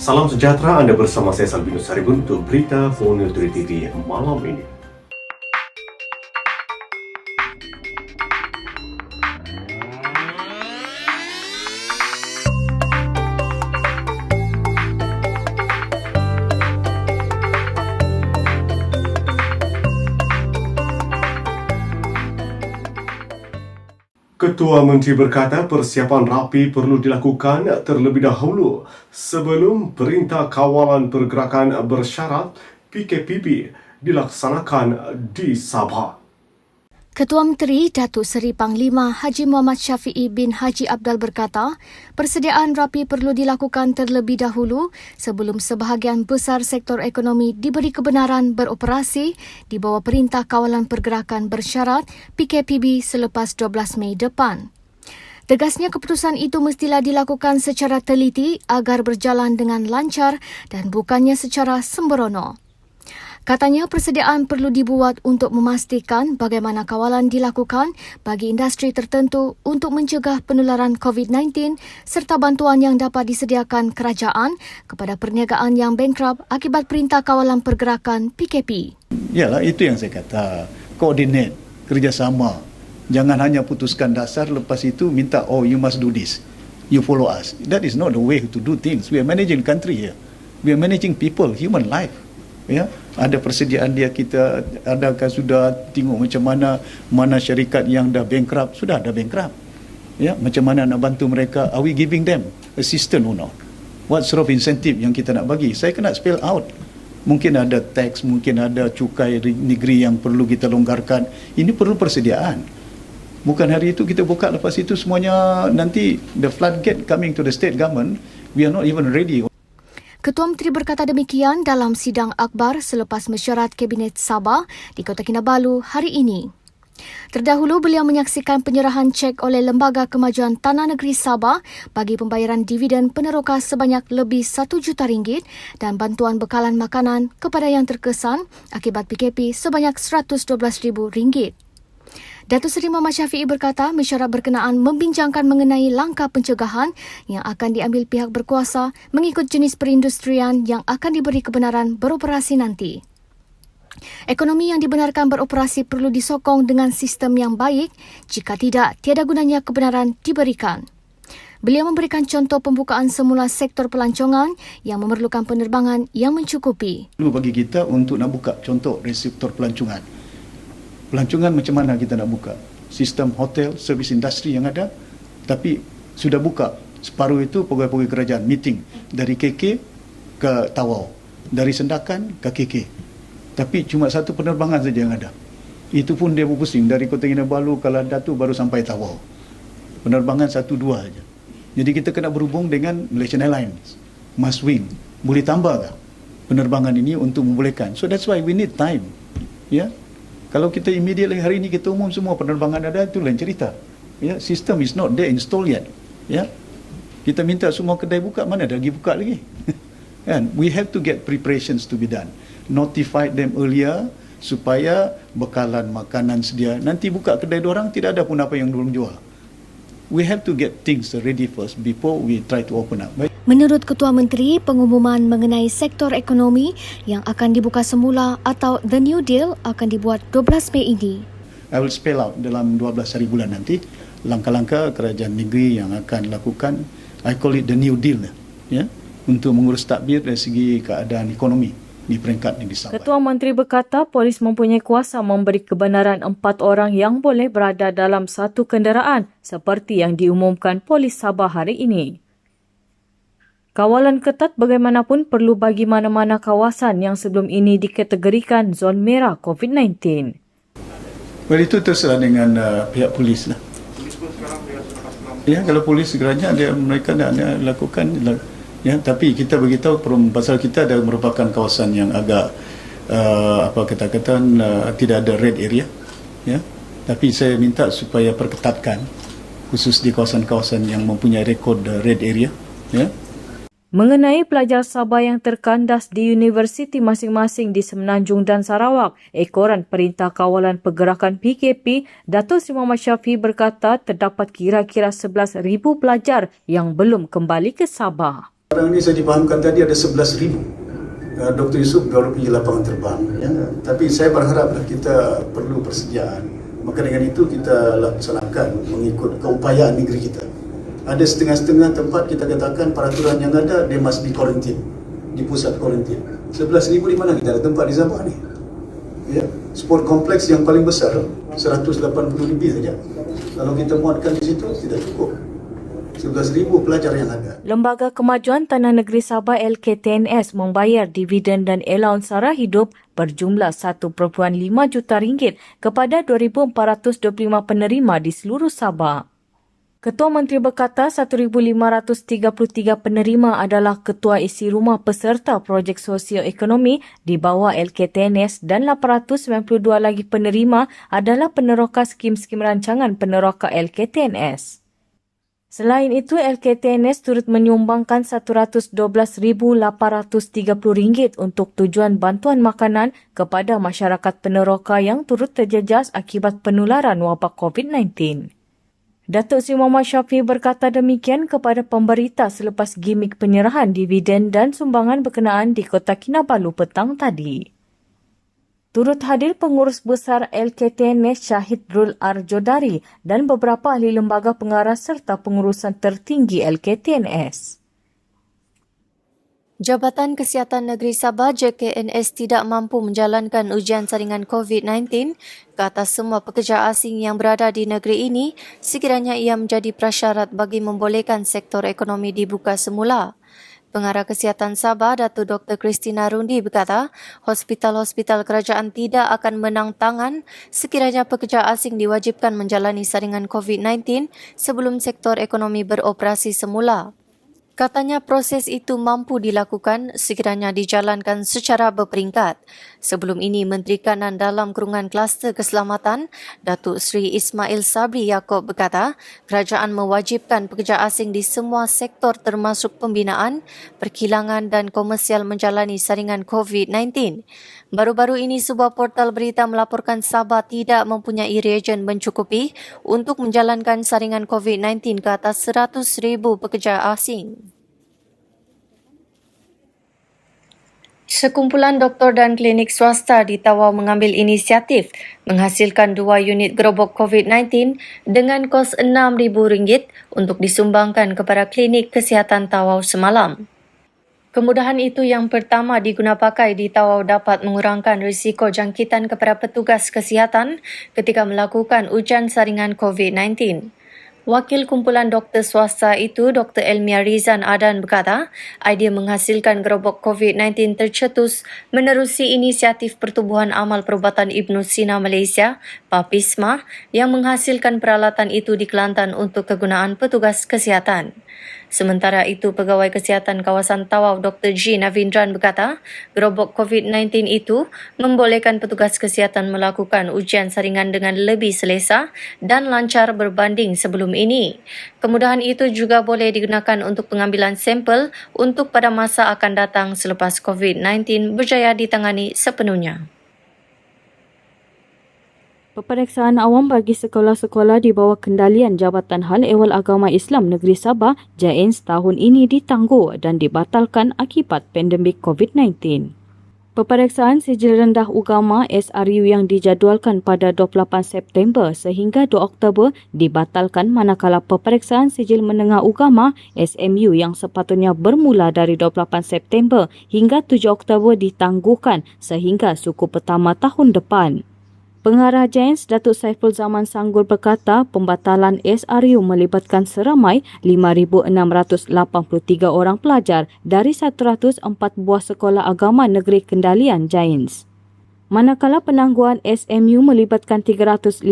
Salam sejahtera, Anda bersama saya Salbinus Haribun untuk berita Phone News TV malam ini. Ketua Menteri berkata persiapan rapi perlu dilakukan terlebih dahulu sebelum Perintah Kawalan Pergerakan Bersyarat PKPB dilaksanakan di Sabah. Ketua Menteri Datuk Seri Panglima Haji Muhammad Syafiee bin Haji Abdal berkata, persediaan rapi perlu dilakukan terlebih dahulu sebelum sebahagian besar sektor ekonomi diberi kebenaran beroperasi di bawah Perintah Kawalan Pergerakan Bersyarat PKPB selepas 12 Mei depan. Tegasnya keputusan itu mestilah dilakukan secara teliti agar berjalan dengan lancar dan bukannya secara sembrono. Katanya persediaan perlu dibuat untuk memastikan bagaimana kawalan dilakukan bagi industri tertentu untuk mencegah penularan COVID-19 serta bantuan yang dapat disediakan kerajaan kepada perniagaan yang bankrupt akibat Perintah Kawalan Pergerakan PKP. Yalah, itu yang saya kata. Coordinate, kerjasama. Jangan hanya putuskan dasar, lepas itu minta, oh you must do this. You follow us. That is not the way to do things. We are managing country here. We are managing people, human life. Ya, ada persediaan dia, kita adakah sudah tengok macam mana syarikat yang dah bankrupt, sudah ada bankrupt. Ya, macam mana nak bantu mereka, are we giving them assistance or not? What sort of incentive yang kita nak bagi? Saya kena spell out. Mungkin ada tax, mungkin ada cukai negeri yang perlu kita longgarkan. Ini perlu persediaan. Bukan hari itu kita buka, lepas itu semuanya nanti the floodgate coming to the state government, we are not even ready. Ketua Menteri berkata demikian dalam sidang akhbar selepas mesyuarat Kabinet Sabah di Kota Kinabalu hari ini. Terdahulu, beliau menyaksikan penyerahan cek oleh Lembaga Kemajuan Tanah Negeri Sabah bagi pembayaran dividen peneroka sebanyak lebih RM1 juta dan bantuan bekalan makanan kepada yang terkesan akibat PKP sebanyak RM112,000. Datuk Seri Muhammad Syafiee berkata mesyuarat berkenaan membincangkan mengenai langkah pencegahan yang akan diambil pihak berkuasa mengikut jenis perindustrian yang akan diberi kebenaran beroperasi nanti. Ekonomi yang dibenarkan beroperasi perlu disokong dengan sistem yang baik, jika tidak, tiada gunanya kebenaran diberikan. Beliau memberikan contoh pembukaan semula sektor pelancongan yang memerlukan penerbangan yang mencukupi. Perlu bagi kita untuk nak buka contoh dari sektor pelancongan. Pelancongan macam mana kita nak buka? Sistem hotel, servis industri yang ada, tapi sudah buka. Separuh itu pegawai-pegawai kerajaan, meeting dari KK ke Tawau, dari Sendakan ke KK. Tapi cuma satu penerbangan saja yang ada. Itu pun dia berpusing dari Kota Kinabalu ke Ladatu baru sampai Tawau. Penerbangan 1-2 saja. Jadi kita kena berhubung dengan Malaysian Airlines, Maswing. Boleh tambah tak penerbangan ini untuk membolehkan? So that's why we need time. Ya. Kalau kita immediately hari ini kita umum semua penerbangan ada, itu lain cerita. Ya, system is not there installed yet. Ya. Kita minta semua kedai buka, mana dah pergi buka lagi? And we have to get preparations to be done. Notify them earlier supaya bekalan makanan sedia. Nanti buka kedai diorang tidak ada pun apa yang diorang jual. We have to get things ready first before we try to open up. Menurut Ketua Menteri, pengumuman mengenai sektor ekonomi yang akan dibuka semula atau The New Deal akan dibuat 12 Mei ini. I will spell out dalam 12 hari bulan nanti langkah-langkah kerajaan negeri yang akan lakukan. I call it The New Deal, ya, untuk mengurus tadbir dari segi keadaan ekonomi di peringkat negeri Sabah. Ketua Menteri berkata polis mempunyai kuasa memberi kebenaran 4 orang yang boleh berada dalam satu kenderaan seperti yang diumumkan Polis Sabah hari ini. Kawalan ketat bagaimanapun perlu bagi mana-mana kawasan yang sebelum ini dikategorikan zon merah COVID-19. Well, itu terserah dengan pihak polis lah. Ya, kalau polis segeranya mereka nak lakukan. Ya, tapi kita beritahu pasal kita ada merupakan kawasan yang agak tidak ada red area. Ya, tapi saya minta supaya perketatkan khusus di kawasan-kawasan yang mempunyai rekod red area. Ya. Mengenai pelajar Sabah yang terkandas di universiti masing-masing di Semenanjung dan Sarawak, ekoran Perintah Kawalan Pergerakan PKP, Datuk Seri Muhammad Syafiee berkata terdapat kira-kira 11,000 pelajar yang belum kembali ke Sabah. Sekarang ini saya dipahamkan tadi ada 11,000. Dr. Yusof baru pergi lapangan terbang. Ya. Tapi saya berharap kita perlu persediaan. Maka dengan itu kita laksanakan mengikut keupayaan negeri kita. Ada setengah-setengah tempat kita katakan peraturan yang ada, dia must be quarantine. Di pusat quarantine. 11,000 di mana kita ada tempat di Sabah ni? Ya. Sport kompleks yang paling besar 180 lebih saja. Kalau kita muatkan di situ tidak cukup. 11,000 pelajar yang ada. Lembaga Kemajuan Tanah Negeri Sabah LKTNS membayar dividen dan allowance sara hidup berjumlah 1.5 juta ringgit kepada 2,425 penerima di seluruh Sabah. Ketua Menteri berkata 1,533 penerima adalah ketua isi rumah peserta projek sosioekonomi di bawah LKTNS dan 892 lagi penerima adalah peneroka skim-skim rancangan peneroka LKTNS. Selain itu, LKTNS turut menyumbangkan RM112,830 untuk tujuan bantuan makanan kepada masyarakat peneroka yang turut terjejas akibat penularan wabak COVID-19. Datuk Seri Muhammad Syafiee berkata demikian kepada pemberita selepas gimik penyerahan dividen dan sumbangan berkenaan di Kota Kinabalu petang tadi. Turut hadir pengurus besar LKTNS Syahid Drul Arjodari dan beberapa ahli lembaga pengarah serta pengurusan tertinggi LKTNS. Jabatan Kesihatan Negeri Sabah JKNS tidak mampu menjalankan ujian saringan COVID-19 ke atas semua pekerja asing yang berada di negeri ini sekiranya ia menjadi prasyarat bagi membolehkan sektor ekonomi dibuka semula. Pengarah Kesihatan Sabah, Datuk Dr. Christina Rundi berkata, hospital-hospital kerajaan tidak akan menang tangan sekiranya pekerja asing diwajibkan menjalani saringan COVID-19 sebelum sektor ekonomi beroperasi semula. Katanya proses itu mampu dilakukan sekiranya dijalankan secara berperingkat. Sebelum ini, Menteri Kanan dalam kurungan kluster keselamatan, Datuk Seri Ismail Sabri Yaakob berkata, kerajaan mewajibkan pekerja asing di semua sektor termasuk pembinaan, perkilangan dan komersial menjalani saringan COVID-19. Baru-baru ini, sebuah portal berita melaporkan Sabah tidak mempunyai reagen mencukupi untuk menjalankan saringan COVID-19 ke atas 100,000 pekerja asing. Sekumpulan doktor dan klinik swasta di Tawau mengambil inisiatif menghasilkan 2 unit gerobok COVID-19 dengan kos RM6,000 untuk disumbangkan kepada klinik kesihatan Tawau semalam. Kemudahan itu yang pertama digunapakai di Tawau dapat mengurangkan risiko jangkitan kepada petugas kesihatan ketika melakukan ujian saringan COVID-19. Wakil kumpulan doktor swasta itu, Dr. Elmia Rizan Adan berkata, idea menghasilkan gerobok COVID-19 tercetus menerusi inisiatif Pertubuhan Amal Perubatan Ibnu Sina Malaysia, PAPISMA, yang menghasilkan peralatan itu di Kelantan untuk kegunaan petugas kesihatan. Sementara itu, Pegawai Kesihatan Kawasan Tawau Dr. G. Navindran berkata, gerobok COVID-19 itu membolehkan petugas kesihatan melakukan ujian saringan dengan lebih selesa dan lancar berbanding sebelum ini. Kemudahan itu juga boleh digunakan untuk pengambilan sampel untuk pada masa akan datang selepas COVID-19 berjaya ditangani sepenuhnya. Peperiksaan awam bagi sekolah-sekolah di bawah kendalian Jabatan Hal Ehwal Agama Islam Negeri Sabah JAINS tahun ini ditangguh dan dibatalkan akibat pandemik COVID-19. Peperiksaan sijil rendah agama SRU yang dijadualkan pada 28 September sehingga 2 Oktober dibatalkan manakala peperiksaan sijil menengah agama SMU yang sepatutnya bermula dari 28 September hingga 7 Oktober ditangguhkan sehingga suku pertama tahun depan. Pengarah JAINS Datuk Saiful Zaman Sanggul berkata pembatalan SRU melibatkan seramai 5,683 orang pelajar dari 104 buah sekolah agama negeri kendalian JAINS. Manakala penangguhan SMU melibatkan 357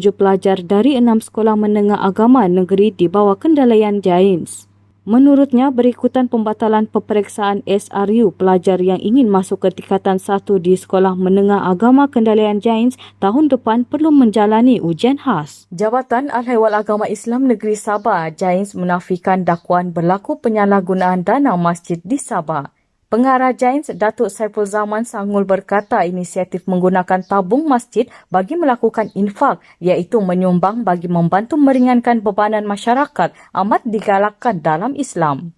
pelajar dari 6 sekolah menengah agama negeri di bawah kendalian JAINS. Menurutnya, berikutan pembatalan peperiksaan SRU, pelajar yang ingin masuk ke tingkatan 1 di Sekolah Menengah Agama Kendalian JAINS tahun depan perlu menjalani ujian khas. Jabatan Hal Ehwal Agama Islam Negeri Sabah, JAINS menafikan dakwaan berlaku penyalahgunaan dana masjid di Sabah. Pengarah JAINS Datuk Saiful Zaman Sanggul berkata inisiatif menggunakan tabung masjid bagi melakukan infak iaitu menyumbang bagi membantu meringankan bebanan masyarakat amat digalakkan dalam Islam.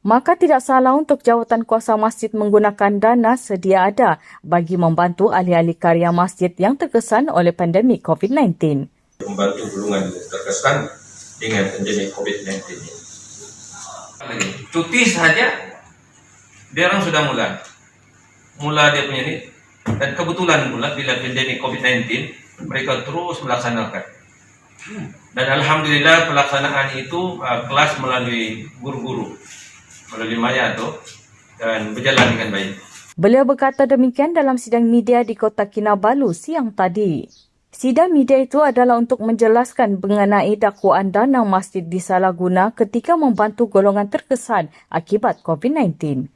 Maka tidak salah untuk jawatan kuasa masjid menggunakan dana sedia ada bagi membantu ahli-ahli karya masjid yang terkesan oleh pandemik COVID-19. Membantu golongan terkesan dengan pandemik COVID-19 ini. Cuti saja, dia orang sudah mula dia punya ini, dan kebetulan pula bila pandemik COVID-19 mereka terus melaksanakan. Dan alhamdulillah pelaksanaan itu kelas melalui guru-guru, melalui maya itu, dan berjalan dengan baik. Beliau berkata demikian dalam sidang media di Kota Kinabalu siang tadi. Sidang media itu adalah untuk menjelaskan mengenai dakwaan dana masjid disalahguna ketika membantu golongan terkesan akibat COVID-19.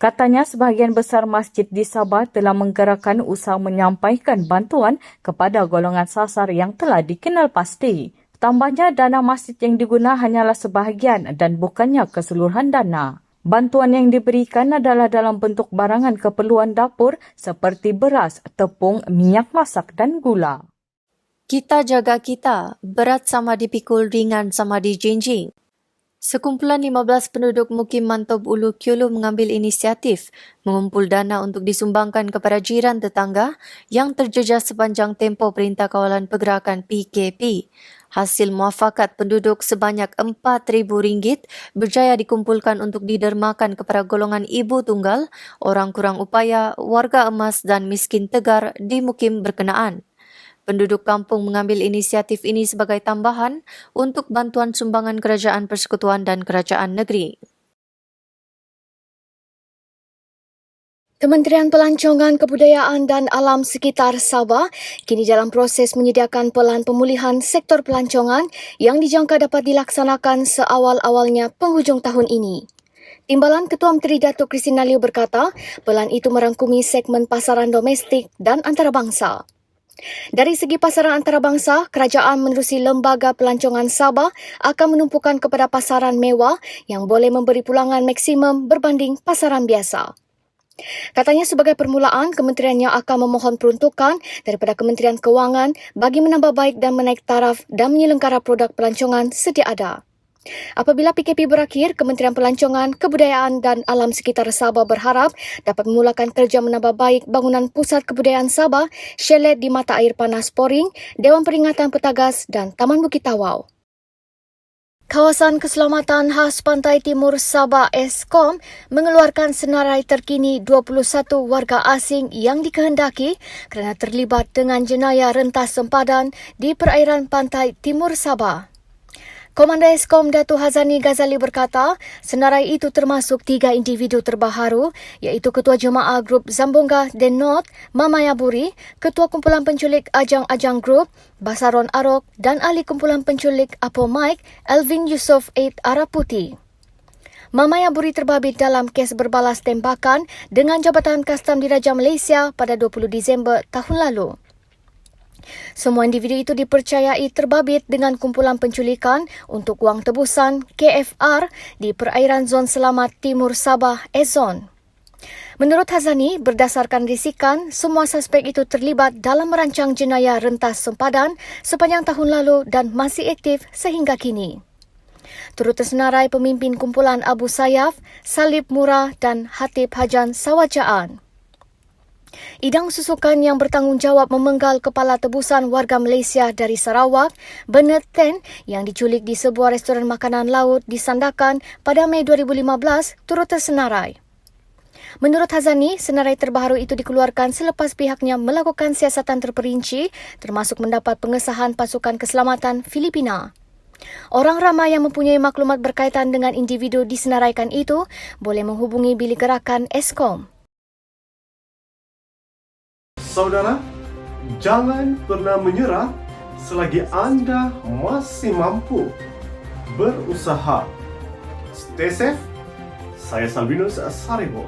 Katanya sebahagian besar masjid di Sabah telah menggerakkan usaha menyampaikan bantuan kepada golongan sasar yang telah dikenal pasti. Tambahnya dana masjid yang digunakan hanyalah sebahagian dan bukannya keseluruhan dana. Bantuan yang diberikan adalah dalam bentuk barangan keperluan dapur seperti beras, tepung, minyak masak dan gula. Kita jaga kita, berat sama dipikul, ringan sama dijinjing. Sekumpulan 15 penduduk Mukim Mantop Ulu Kyulu mengambil inisiatif mengumpul dana untuk disumbangkan kepada jiran tetangga yang terjejas sepanjang tempoh Perintah Kawalan Pergerakan PKP. Hasil muafakat penduduk sebanyak RM4,000 berjaya dikumpulkan untuk didermakan kepada golongan ibu tunggal, orang kurang upaya, warga emas dan miskin tegar di mukim berkenaan. Penduduk kampung mengambil inisiatif ini sebagai tambahan untuk bantuan sumbangan Kerajaan Persekutuan dan Kerajaan Negeri. Kementerian Pelancongan, Kebudayaan dan Alam Sekitar Sabah kini dalam proses menyediakan pelan pemulihan sektor pelancongan yang dijangka dapat dilaksanakan seawal-awalnya penghujung tahun ini. Timbalan Ketua Menteri Datuk Christina Liew berkata, pelan itu merangkumi segmen pasaran domestik dan antarabangsa. Dari segi pasaran antarabangsa, kerajaan menerusi Lembaga Pelancongan Sabah akan menumpukan kepada pasaran mewah yang boleh memberi pulangan maksimum berbanding pasaran biasa. Katanya sebagai permulaan, kementeriannya akan memohon peruntukan daripada Kementerian Kewangan bagi menambah baik dan menaik taraf dan menyelengkara produk pelancongan sedia ada. Apabila PKP berakhir, Kementerian Pelancongan, Kebudayaan dan Alam Sekitar Sabah berharap dapat memulakan kerja menambah baik bangunan Pusat Kebudayaan Sabah, Chalet di Mata Air Panas Poring, Dewan Peringatan Petagas dan Taman Bukit Tawau. Kawasan Keselamatan Khas Pantai Timur Sabah Eskom mengeluarkan senarai terkini 21 warga asing yang dikehendaki kerana terlibat dengan jenayah rentas sempadan di perairan Pantai Timur Sabah. Komandan Eskom Datuk Hazani Ghazali berkata, senarai itu termasuk 3 individu terbaharu iaitu Ketua Jemaah Grup Zambonga Den North, Mamaya Buri, Ketua Kumpulan Penculik Ajang-Ajang Group, Basaron Arok dan Ahli Kumpulan Penculik Apo Mike, Elvin Yusof 8 Arab Putih. Mamaya Buri terbabit dalam kes berbalas tembakan dengan Jabatan Kastam Diraja Malaysia pada 20 Disember tahun lalu. Semua individu itu dipercayai terbabit dengan kumpulan penculikan untuk wang tebusan KFR di perairan Zon Selamat Timur Sabah Ezon. Menurut Hazani, berdasarkan risikan, semua suspek itu terlibat dalam merancang jenayah rentas sempadan sepanjang tahun lalu dan masih aktif sehingga kini. Turut tersenarai pemimpin kumpulan Abu Sayyaf, Salib Murah dan Hatib Hajan Sawajaan. Idang susukan yang bertanggungjawab memenggal kepala tebusan warga Malaysia dari Sarawak, Bernard Ten, yang diculik di sebuah restoran makanan laut di Sandakan pada Mei 2015 turut tersenarai. Menurut Hazani, senarai terbaru itu dikeluarkan selepas pihaknya melakukan siasatan terperinci termasuk mendapat pengesahan pasukan keselamatan Filipina. Orang ramai yang mempunyai maklumat berkaitan dengan individu disenaraikan itu boleh menghubungi bilik gerakan Eskom. Saudara, jangan pernah menyerah selagi anda masih mampu berusaha. Stay safe. Saya Salvinus Saribon.